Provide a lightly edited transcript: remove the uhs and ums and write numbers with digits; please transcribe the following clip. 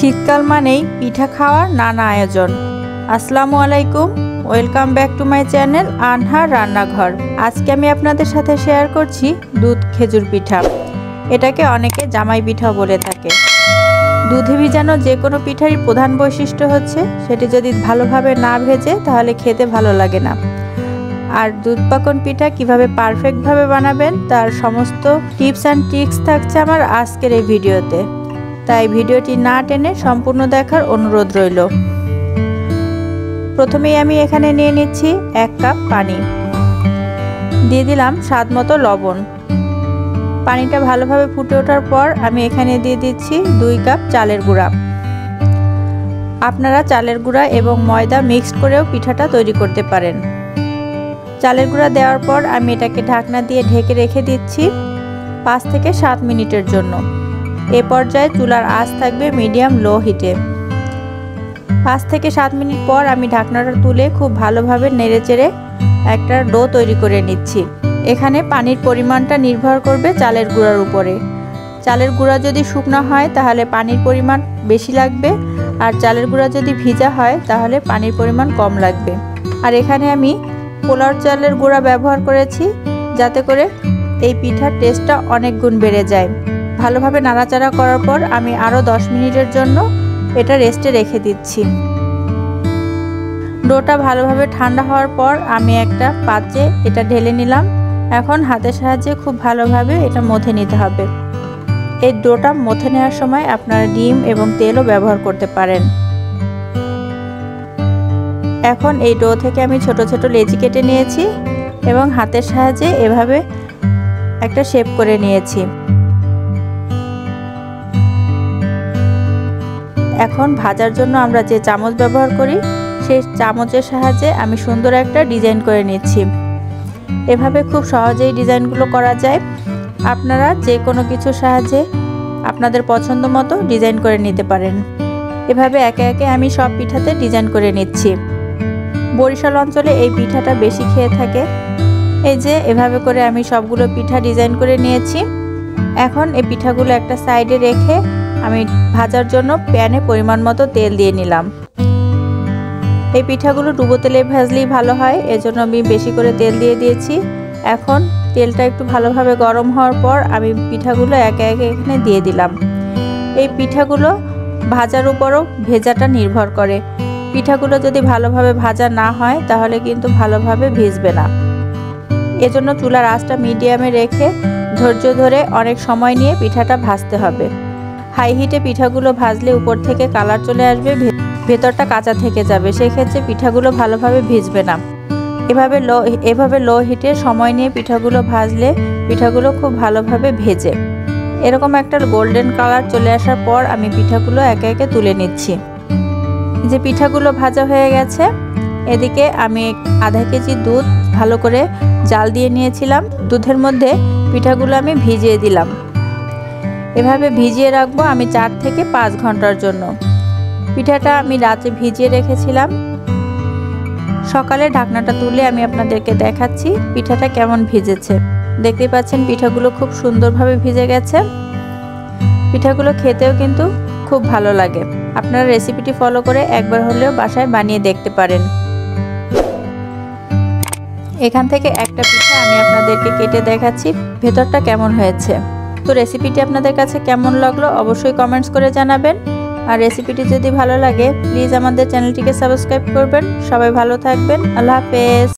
শীতকাল মানেই পিঠা খাওয়ার নানা আয়োজন। আসসালামু আলাইকুম, welcome back to my channel আনহার রান্নাঘর। আজকে আমি আপনাদের সাথে শেয়ার করছি দুধ খেজুর পিঠা। এটাকে অনেকে জামাই পিঠাও বলে থাকে। দুধে ভিজানো যে কোনো পিঠারই প্রধান বৈশিষ্ট্য হচ্ছে সেটি যদি ভালোভাবে না ভেজে তাহলে খেতে ভালো লাগে না। আর দুধ পাকন পিঠা কিভাবে পারফেক্টভাবে বানাবেন তার সমস্ত টিপস অ্যান্ড ট্রিক্স থাকছে আমার আজকের এই ভিডিওতে। তাই ভিডিওটি না টেনে সম্পূর্ণ দেখার অনুরোধ রইল। প্রথমেই আমি এখানে নিয়ে নিচ্ছি 1 কাপ পানি, দিয়ে দিলাম স্বাদ মতো লবণ। পানিটা ভালোভাবে ফুটে ওঠার পর আমি এখানে দিয়ে দিচ্ছি 2 কাপ চালের গুঁড়া। আপনারা চালের গুঁড়া এবং ময়দা মিক্সড করেও পিঠাটা তৈরি করতে পারেন। চালের গুঁড়া দেওয়ার পর আমি এটাকে ঢাকনা দিয়ে ঢেকে রেখে দিচ্ছি 5 থেকে 7 মিনিটের জন্য। এ পর্যায়ে চুলার আঁচ থাকবে মিডিয়াম লো হিটে। 5 থেকে 7 মিনিট পর আমি ঢাকনাটা তুলে খুব ভালোভাবে নেড়েচেড়ে একটা ডো তৈরি করে নিচ্ছি। এখানে পানির পরিমাণটা নির্ভর করবে চালের গুঁড়ার উপরে। চালের গুঁড়া যদি শুকনো হয় তাহলে পানির পরিমাণ বেশি লাগবে, আর চালের গুঁড়া যদি ভিজা হয় তাহলে পানির পরিমাণ কম লাগবে। আর এখানে আমি পোলাও চালের গুঁড়া ব্যবহার করেছি, যাতে করে এই পিঠার টেস্টটা অনেক গুণ বেড়ে যায়। ভালোভাবে নাড়াচাড়া করার পর আমি আরও 10 মিনিটের জন্য এটা রেস্টে রেখে দিচ্ছি। ডোটা ভালোভাবে ঠান্ডা হওয়ার পর আমি একটা পাত্রে এটা ঢেলে নিলাম। এখন হাতের সাহায্যে খুব ভালোভাবে এটা মথে নিতে হবে। এই ডোটা মথে নেওয়ার সময় আপনারা ডিম এবং তেলও ব্যবহার করতে পারেন। এখন এই ডো থেকে আমি ছোট ছোট লেচি কেটে নিয়েছি এবং হাতের সাহায্যে এভাবে একটা শেপ করে নিয়েছি। এখন ভাজার জন্য আমরা যে চামচ ব্যবহার করি সেই চামচের সাহায্যে আমি সুন্দর একটা ডিজাইন করে নিচ্ছি। এভাবে খুব সহজেই ডিজাইনগুলো করা যায়। আপনারা যে কোনো কিছুর সাহায্যে আপনাদের পছন্দ মতো ডিজাইন করে নিতে পারেন। এভাবে একে একে আমি সব পিঠাতে ডিজাইন করে নিচ্ছি। বরিশাল অঞ্চলে এই পিঠাটা বেশি খেয়ে থাকে। এই যে এভাবে করে আমি সবগুলো পিঠা ডিজাইন করে নিয়েছি। এখন এই পিঠাগুলো একটা সাইডে রেখে আমি ভাজার জন্য প্যানে পরিমাণ মতো তেল দিয়ে নিলাম। এই পিঠাগুলো ডুবো তেলে ভাজলেই ভালো হয়, এজন্য আমি বেশি করে তেল দিয়ে দিয়েছি। এখন তেলটা একটু ভালোভাবে গরম হওয়ার পর আমি পিঠাগুলো একে একে এখানে দিয়ে দিলাম। এই পিঠাগুলো ভাজার উপরও ভেজাটা নির্ভর করে। পিঠাগুলো যদি ভালোভাবে ভাজা না হয় তাহলে কিন্তু ভালোভাবে ভিজবে না। এজন্য চুলার আঁচটা মিডিয়ামে রেখে ধৈর্য ধরে অনেক সময় নিয়ে পিঠাটা ভাজতে হবে। হাই হিটে পিঠাগুলো ভাজলে উপর থেকে কালার চলে আসবে, ভেতরটা কাঁচা থেকে যাবে, সেক্ষেত্রে পিঠাগুলো ভালোভাবে ভিজবে না। এভাবে লো হিটে সময় নিয়ে পিঠাগুলো ভাজলে পিঠাগুলো খুব ভালোভাবে ভেজে এরকম একটা গোল্ডেন কালার চলে আসার পর আমি পিঠাগুলো একে একে তুলে নিচ্ছি। যে পিঠাগুলো ভাজা হয়ে গেছে, এদিকে আমি আধা কেজি দুধ ভালো করে জাল দিয়ে নিয়েছিলাম। দুধের মধ্যে পিঠাগুলো আমি ভিজিয়ে দিলাম। এভাবে ভিজিয়ে রাখবো আমি 4 থেকে 5 ঘন্টার জন্য। পিঠাটা আমি রাতে ভিজিয়ে রেখেছিলাম। সকালে ঢাকনাটা তুলে আমি আপনাদেরকে দেখাচ্ছি পিঠাটা কেমন ভিজেছে। দেখতে পাচ্ছেন পিঠাগুলো খুব সুন্দরভাবে ভিজে গেছে। পিঠাগুলো খেতেও কিন্তু খুব ভালো লাগে। আপনারা রেসিপিটি ফলো করে একবার হলেও বাসায় বানিয়ে দেখতে পারেন। এখান থেকে একটা পিঠা আমি আপনাদেরকে কেটে দেখাচ্ছি ভেতরটা কেমন হয়েছে। তো রেসিপিটি আপনাদের কাছে কেমন লাগলো অবশ্যই কমেন্টস করে জানাবেন। আর রেসিপিটি যদি ভালো লাগে প্লিজ আমাদের চ্যানেলটিকে সাবস্ক্রাইব করবেন। সবাই ভালো থাকবেন। আল্লাহ হাফেজ।